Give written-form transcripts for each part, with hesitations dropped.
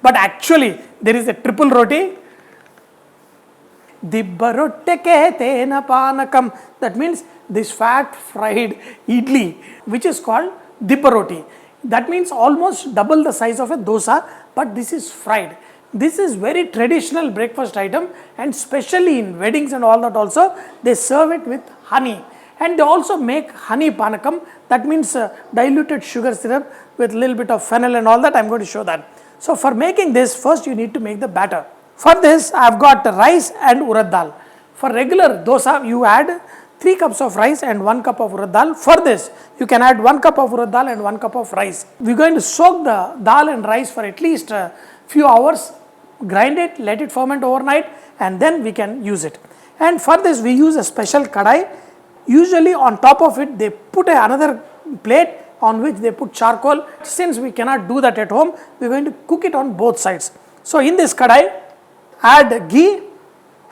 but actually there is a triple roti. Dibba Rotti tena panakam. That means this fat fried idli, which is called Dibba Rotti. That means almost double the size of a dosa, but this is fried. This is very traditional breakfast item, and especially in weddings and all that also, they serve it with honey. And they also make honey panakam, that means diluted sugar syrup with little bit of fennel and all that. I am going to show that. So for making this, first you need to make the batter. For this, I have got rice and urad dal. For regular dosa, you add 3 cups of rice and 1 cup of urad dal. For this, you can add 1 cup of urad dal and 1 cup of rice. We are going to soak the dal and rice for at least a few hours, grind it, let it ferment overnight, and then we can use it. And for this, we use a special kadai. Usually on top of it, they put another plate on which they put charcoal. Since we cannot do that at home, we are going to cook it on both sides. So in this kadai, add ghee,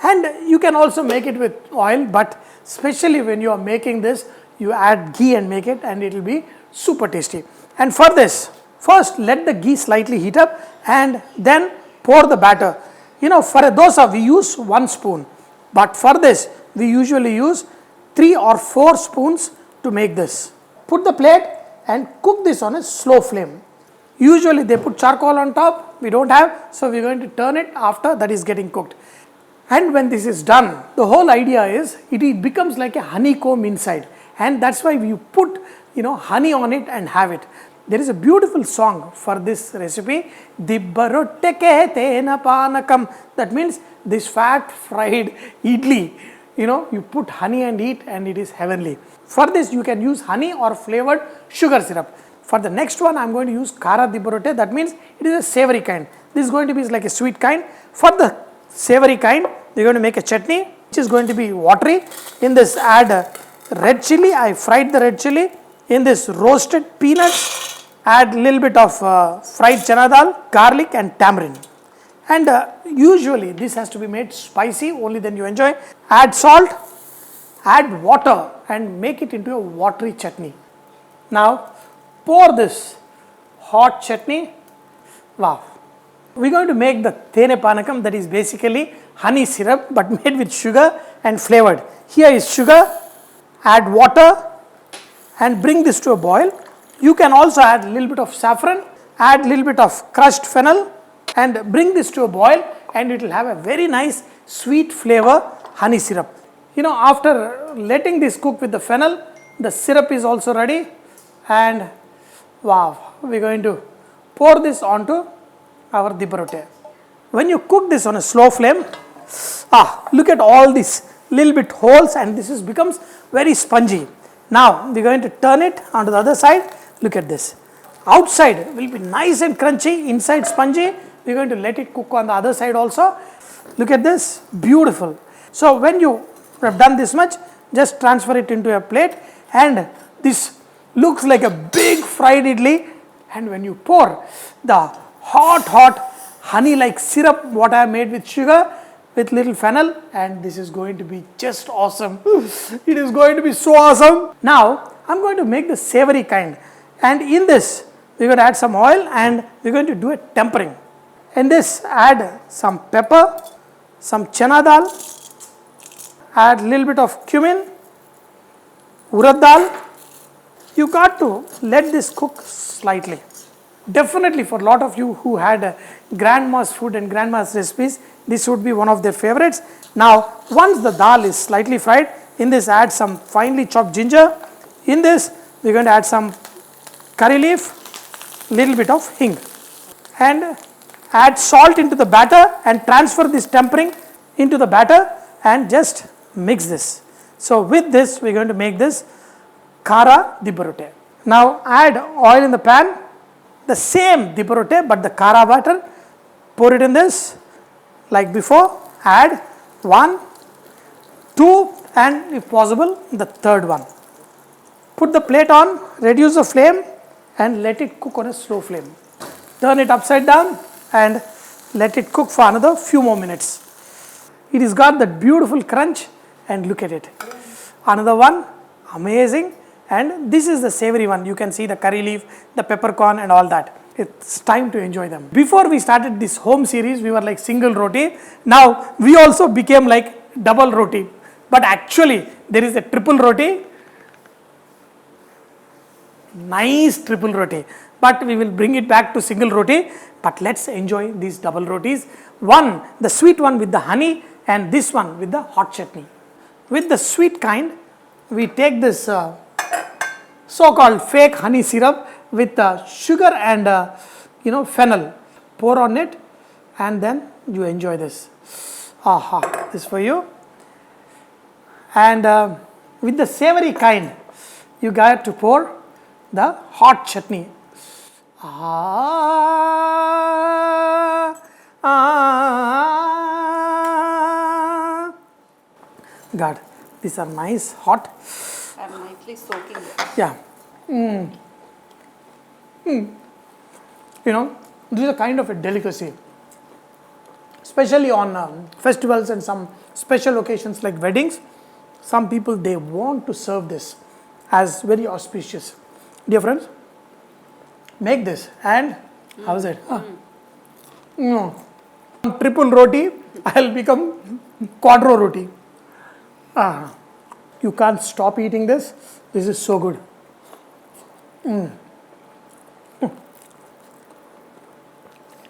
and you can also make it with oil, but especially when you are making this, you add ghee and make it, and it will be super tasty. And for this, first let the ghee slightly heat up and then pour the batter. For a dosa we use 1 spoon, but for this we usually use 3 or 4 spoons to make this. Put the plate and cook this on a slow flame. Usually they put charcoal on top, we don't have, so we are going to turn it after that is getting cooked. And when this is done, the whole idea is it becomes like a honeycomb inside, and that's why you put honey on it and have it. There is a beautiful song for this recipe, Dibba Rotti tena panakam. That means this fat fried idli, you put honey and eat, and it is heavenly. For this you can use honey or flavored sugar syrup. For the next one, I am going to use kara Dibba Rotti. That means it is a savory kind. This is going to be like a sweet kind. For the savory kind, we are going to make a chutney, which is going to be watery. In this, add red chili. I fried the red chili. In this, roasted peanuts. Add little bit of fried chana dal, garlic and tamarind. And usually this has to be made spicy, only then you enjoy. Add salt, add water, and make it into a watery chutney. Now pour this hot chutney. Wow. We are going to make the tene panakam, that is basically honey syrup but made with sugar and flavored. Here is sugar, add water and bring this to a boil. You can also add a little bit of saffron, add a little bit of crushed fennel and bring this to a boil, and it will have a very nice sweet flavor honey syrup. After letting this cook with the fennel, the syrup is also ready, and wow, we are going to pour this onto our Dibba Rotti. When you cook this on a slow flame, look at all these little bit holes, and this becomes very spongy. Now we are going to turn it onto the other side. Look at this. Outside will be nice and crunchy, inside spongy. We are going to let it cook on the other side also. Look at this, beautiful. So when you have done this much, just transfer it into a plate, and this looks like a big fried idli. And when you pour the hot honey like syrup what I have made with sugar with little fennel, and this is going to be just awesome. It is going to be so awesome. Now I am going to make the savory kind, and in this we are going to add some oil and we are going to do a tempering. In this, add some pepper, some chana dal, add little bit of cumin, urad dal. You got to let this cook slightly. Definitely for a lot of you who had grandma's food and grandma's recipes, this would be one of their favorites. Now once the dal is slightly fried, in this add some finely chopped ginger. In this we are going to add some curry leaf, little bit of hing, and add salt into the batter and transfer this tempering into the batter and just mix this. So with this we are going to make this kara Dibba Rotti. Now add oil in the pan, the same Dibba Rotti but the kara batter, pour it in this like before, add 1, 2 and if possible the third one. Put the plate on, reduce the flame and let it cook on a slow flame. Turn it upside down and let it cook for another few more minutes. It has got that beautiful crunch, and look at it. Another one, amazing. And this is the savory one. You can see the curry leaf, the peppercorn and all that. It's time to enjoy them. Before we started this home series, we were like single roti. Now we also became like double roti. But actually, there is a triple roti. Nice triple roti. But we will bring it back to single roti. But let's enjoy these double rotis. One, the sweet one with the honey, and this one with the hot chutney. With the sweet kind, we take this so-called fake honey syrup with sugar and fennel. Pour on it, and then you enjoy this. Aha, this for you. And with the savory kind, you got to pour the hot chutney. God, these are nice, hot. I'm nicely soaking it. Yeah. This is a kind of a delicacy, especially on festivals and some special occasions like weddings. Some people, they want to serve this as very auspicious. Dear friends, make this, and how is it? Triple roti, I'll become quadro roti. You can't stop eating this. This is so good.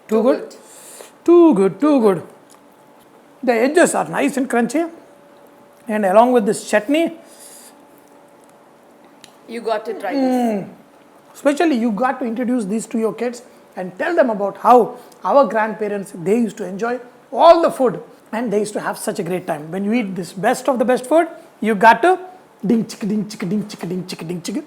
Too good? Too good, too good. The edges are nice and crunchy. And along with this chutney, you got to try this. Especially you got to introduce these to your kids and tell them about how our grandparents, they used to enjoy all the food and they used to have such a great time. When you eat this best of the best food, you got to ding chicka ding chicka ding chicka ding chicka ding chicka.